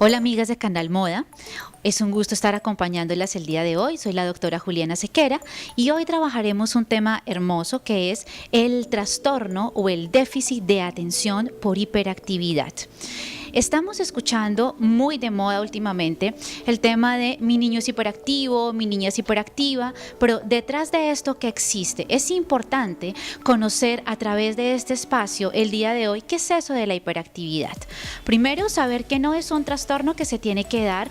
Hola amigas de Canal Moda, es un gusto estar acompañándolas el día de hoy. Soy la doctora Juliana Sequera y hoy trabajaremos un tema hermoso que es el trastorno o el déficit de atención por hiperactividad. Estamos escuchando muy de moda últimamente el tema de mi niño es hiperactivo, mi niña es hiperactiva, pero detrás de esto, ¿qué existe? Es importante conocer a través de este espacio el día de hoy qué es eso de la hiperactividad. Primero, saber que no es un trastorno que se tiene que dar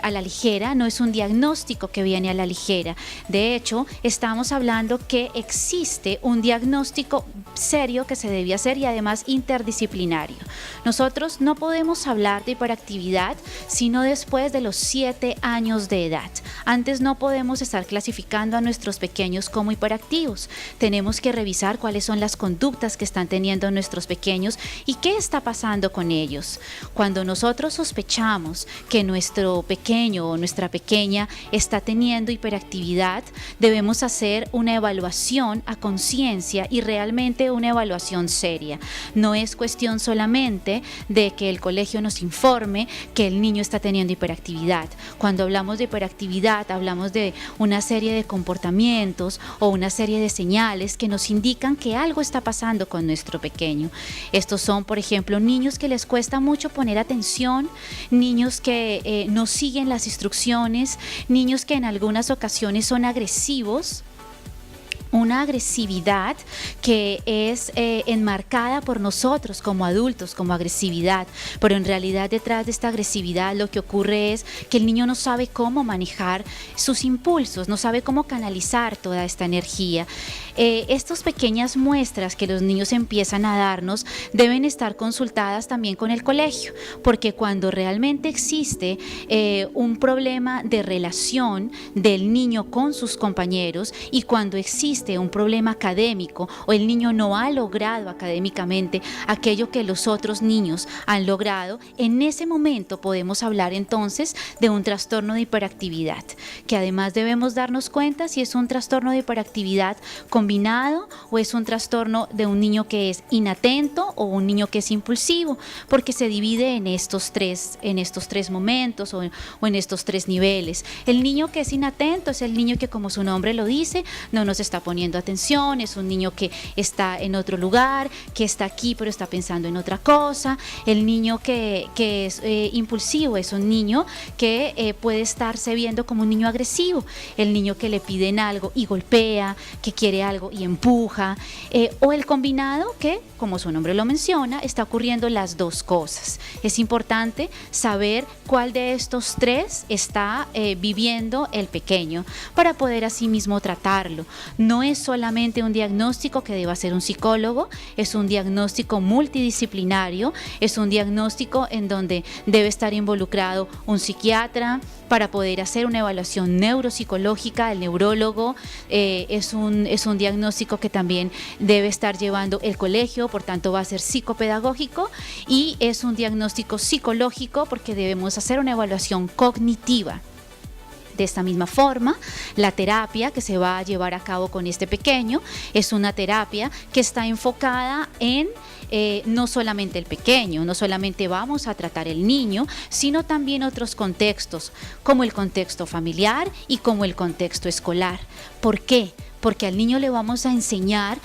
a la ligera, no es un diagnóstico que viene a la ligera. De hecho, estamos hablando que existe un diagnóstico serio que se debe hacer y además interdisciplinario. Nosotros no podemos hablar de hiperactividad sino después de los 7 años de edad. Antes no podemos estar clasificando a nuestros pequeños como hiperactivos. Tenemos que revisar cuáles son las conductas que están teniendo nuestros pequeños y qué está pasando con ellos. Cuando nosotros sospechamos que nuestro pequeño o nuestra pequeña está teniendo hiperactividad, debemos hacer una evaluación a conciencia y realmente una evaluación seria. No es cuestión solamente de que el colegio nos informe que el niño está teniendo hiperactividad. Cuando hablamos de hiperactividad, hablamos de una serie de comportamientos o una serie de señales que nos indican que algo está pasando con nuestro pequeño. Estos son, por ejemplo, niños que les cuesta mucho poner atención, niños que no siguen las instrucciones, niños que en algunas ocasiones son agresivos. Una agresividad que es enmarcada por nosotros como adultos como agresividad, pero en realidad detrás de esta agresividad lo que ocurre es que el niño no sabe cómo manejar sus impulsos, no sabe cómo canalizar toda esta energía. Estas pequeñas muestras que los niños empiezan a darnos deben estar consultadas también con el colegio, porque cuando realmente existe un problema de relación del niño con sus compañeros y cuando existe un problema académico o el niño no ha logrado académicamente aquello que los otros niños han logrado, en ese momento podemos hablar entonces de un trastorno de hiperactividad, que además debemos darnos cuenta si es un trastorno de hiperactividad combinado o es un trastorno de un niño que es inatento o un niño que es impulsivo, porque se divide en estos tres momentos o en estos tres niveles. El niño que es inatento es el niño que, como su nombre lo dice, no nos está poniendo atención, es un niño que está en otro lugar, que está aquí pero está pensando en otra cosa. El niño que es impulsivo es un niño que puede estarse viendo como un niño agresivo, el niño que le piden algo y golpea, que quiere algo y empuja, o el combinado que, como su nombre lo menciona, está ocurriendo las dos cosas. Es importante saber cuál de estos tres está viviendo el pequeño para poder así mismo tratarlo. No es solamente un diagnóstico que deba hacer un psicólogo, es un diagnóstico multidisciplinario, es un diagnóstico en donde debe estar involucrado un psiquiatra para poder hacer una evaluación neuropsicológica, el neurólogo, es un diagnóstico que también debe estar llevando el colegio, por tanto va a ser psicopedagógico, y es un diagnóstico psicológico porque debemos hacer una evaluación cognitiva. De esta misma forma, la terapia que se va a llevar a cabo con este pequeño es una terapia que está enfocada en no solamente el pequeño, no solamente vamos a tratar el niño, sino también otros contextos, como el contexto familiar y como el contexto escolar. ¿Por qué? Porque al niño le vamos a enseñar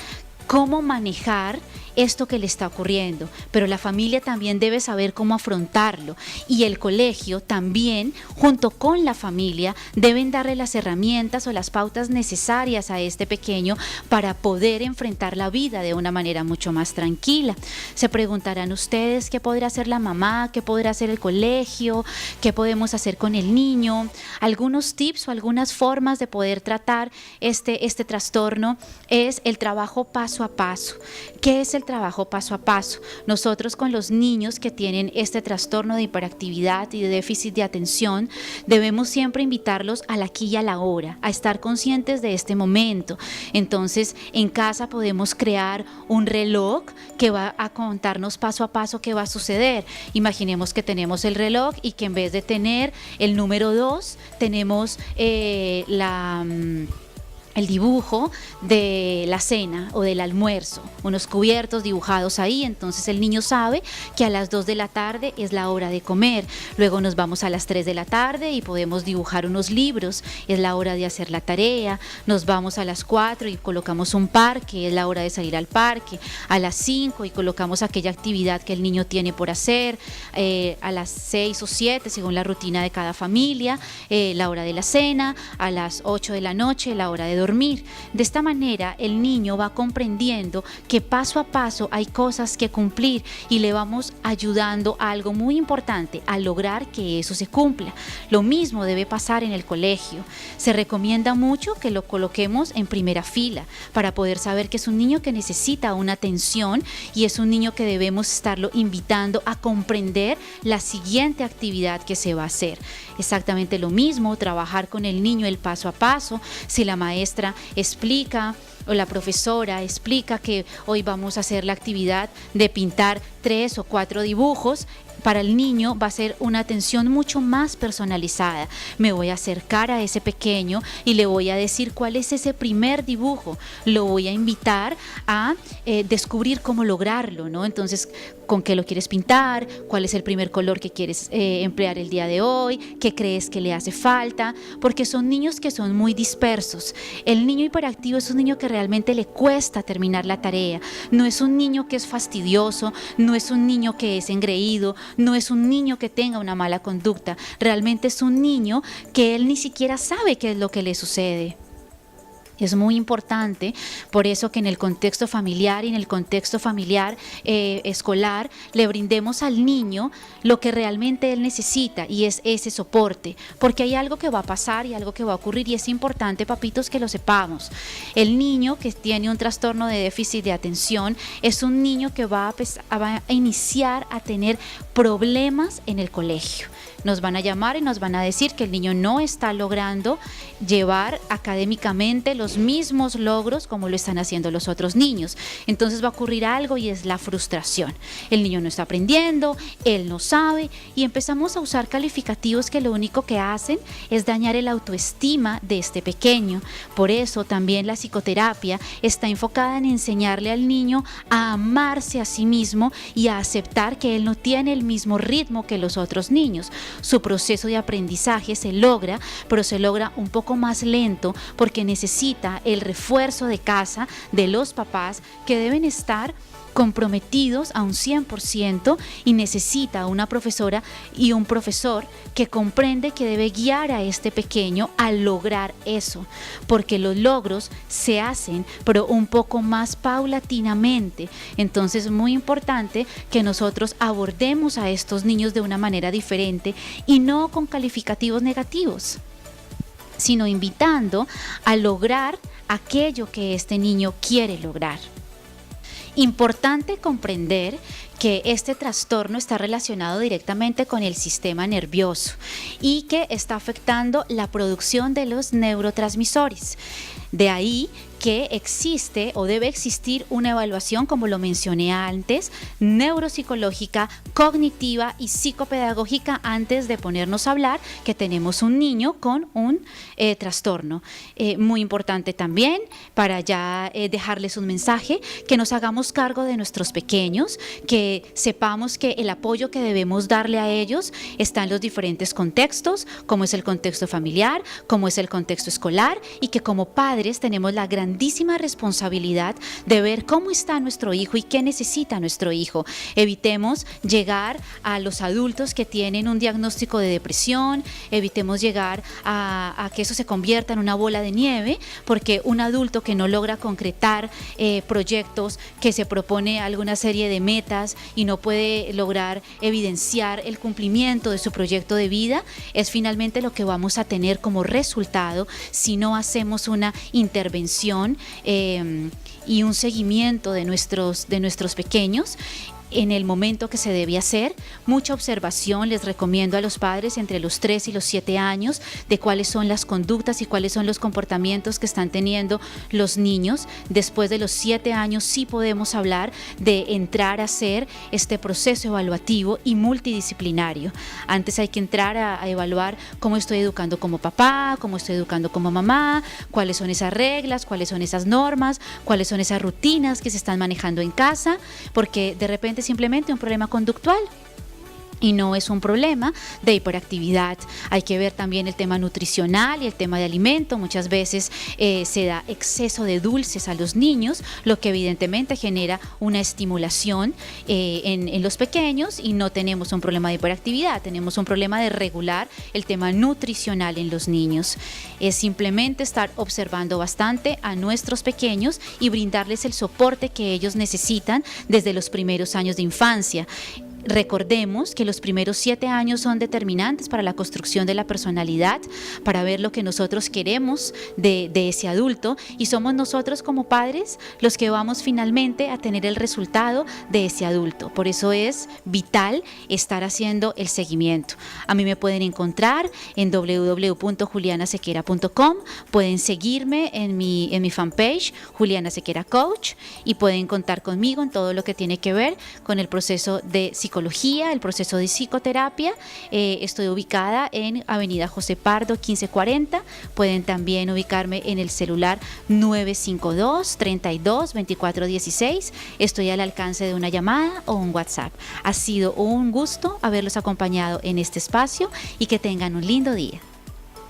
cómo manejar esto que le está ocurriendo, pero la familia también debe saber cómo afrontarlo y el colegio también, junto con la familia, deben darle las herramientas o las pautas necesarias a este pequeño para poder enfrentar la vida de una manera mucho más tranquila. Se preguntarán ustedes qué podrá hacer la mamá, qué podrá hacer el colegio, qué podemos hacer con el niño. Algunos tips o algunas formas de poder tratar este trastorno es el trabajo paso a paso. ¿Qué es el trabajo paso a paso? Nosotros con los niños que tienen este trastorno de hiperactividad y de déficit de atención debemos siempre invitarlos al aquí y a la hora, a estar conscientes de este momento. Entonces en casa podemos crear un reloj que va a contarnos paso a paso qué va a suceder. Imaginemos que tenemos el reloj y que en vez de tener el número 2 tenemos el dibujo de la cena o del almuerzo, unos cubiertos dibujados ahí, entonces el niño sabe que a las 2 de la tarde es la hora de comer, luego nos vamos a las 3 de la tarde y podemos dibujar unos libros, es la hora de hacer la tarea, nos vamos a las 4 y colocamos un parque, es la hora de salir al parque, a las 5 y colocamos aquella actividad que el niño tiene por hacer, a las 6 o 7 según la rutina de cada familia, la hora de la cena, a las 8 de la noche, la hora de dormir. De esta manera el niño va comprendiendo que paso a paso hay cosas que cumplir y le vamos ayudando a algo muy importante, a lograr que eso se cumpla. Lo mismo debe pasar en el colegio. Se recomienda mucho que lo coloquemos en primera fila para poder saber que es un niño que necesita una atención y es un niño que debemos estarlo invitando a comprender la siguiente actividad que se va a hacer. Exactamente lo mismo, trabajar con el niño el paso a paso. Si la maestra explica o la profesora explica que hoy vamos a hacer la actividad de pintar 3 o 4 dibujos, para el niño va a ser una atención mucho más personalizada. Me voy a acercar a ese pequeño y le voy a decir cuál es ese primer dibujo. Lo voy a invitar a descubrir cómo lograrlo, ¿no? Entonces, ¿con qué lo quieres pintar? ¿Cuál es el primer color que quieres emplear el día de hoy? ¿Qué crees que le hace falta? Porque son niños que son muy dispersos. El niño hiperactivo es un niño que realmente le cuesta terminar la tarea. No es un niño que es fastidioso, no es un niño que es engreído, no es un niño que tenga una mala conducta, realmente es un niño que él ni siquiera sabe qué es lo que le sucede. Es muy importante, por eso que en el contexto familiar y en el contexto familiar escolar le brindemos al niño lo que realmente él necesita y es ese soporte, porque hay algo que va a pasar y algo que va a ocurrir y es importante, papitos, que lo sepamos. El niño que tiene un trastorno de déficit de atención es un niño que va a iniciar a tener problemas en el colegio. Nos van a llamar y nos van a decir que el niño no está logrando llevar académicamente los mismos logros como lo están haciendo los otros niños. Entonces va a ocurrir algo y es la frustración. El niño no está aprendiendo, él no sabe y empezamos a usar calificativos que lo único que hacen es dañar el autoestima de este pequeño. Por eso también la psicoterapia está enfocada en enseñarle al niño a amarse a sí mismo y a aceptar que él no tiene el mismo ritmo que los otros niños. Su proceso de aprendizaje se logra, pero se logra un poco más lento porque necesita el refuerzo de casa de los papás que deben estar comprometidos a un 100% y necesita una profesora y un profesor que comprende que debe guiar a este pequeño a lograr eso, porque los logros se hacen pero un poco más paulatinamente. Entonces es muy importante que nosotros abordemos a estos niños de una manera diferente y no con calificativos negativos, sino invitando a lograr aquello que este niño quiere lograr. Importante comprender que este trastorno está relacionado directamente con el sistema nervioso y que está afectando la producción de los neurotransmisores. De ahí que existe o debe existir una evaluación, como lo mencioné antes, neuropsicológica, cognitiva y psicopedagógica antes de ponernos a hablar que tenemos un niño con un trastorno. Muy importante también, para ya dejarles un mensaje, que nos hagamos cargo de nuestros pequeños, que sepamos que el apoyo que debemos darle a ellos está en los diferentes contextos, como es el contexto familiar, como es el contexto escolar, y que como padres tenemos la grandísima responsabilidad de ver cómo está nuestro hijo y qué necesita nuestro hijo. Evitemos llegar a los adultos que tienen un diagnóstico de depresión, evitemos llegar a que eso se convierta en una bola de nieve, porque un adulto que no logra concretar proyectos, que se propone alguna serie de metas y no puede lograr evidenciar el cumplimiento de su proyecto de vida, es finalmente lo que vamos a tener como resultado si no hacemos una intervención y un seguimiento de nuestros pequeños. en el momento que se debe hacer. Mucha observación, les recomiendo a los padres entre los 3 y los 7 años de cuáles son las conductas y cuáles son los comportamientos que están teniendo los niños. Después de los 7 años sí podemos hablar de entrar a hacer este proceso evaluativo y multidisciplinario. Antes hay que entrar a evaluar cómo estoy educando como papá, cómo estoy educando como mamá, cuáles son esas reglas, cuáles son esas normas, cuáles son esas rutinas que se están manejando en casa, porque de repente simplemente un problema conductual y no es un problema de hiperactividad. Hay que ver también el tema nutricional y el tema de alimento. Muchas veces se da exceso de dulces a los niños, lo que evidentemente genera una estimulación en los pequeños, y no tenemos un problema de hiperactividad, tenemos un problema de regular el tema nutricional en los niños. Es simplemente estar observando bastante a nuestros pequeños y brindarles el soporte que ellos necesitan desde los primeros años de infancia. Recordemos que los primeros 7 años son determinantes para la construcción de la personalidad, para ver lo que nosotros queremos de ese adulto, y somos nosotros como padres los que vamos finalmente a tener el resultado de ese adulto. Por eso es vital estar haciendo el seguimiento. A mí me pueden encontrar en www.julianasequera.com, pueden seguirme en mi fanpage Juliana Sequera Coach, y pueden contar conmigo en todo lo que tiene que ver con el proceso de psicología, el proceso de psicoterapia. Estoy ubicada en Avenida José Pardo 1540. Pueden también ubicarme en el celular 952-32-2416. Estoy al alcance de una llamada o un WhatsApp. Ha sido un gusto haberlos acompañado en este espacio y que tengan un lindo día.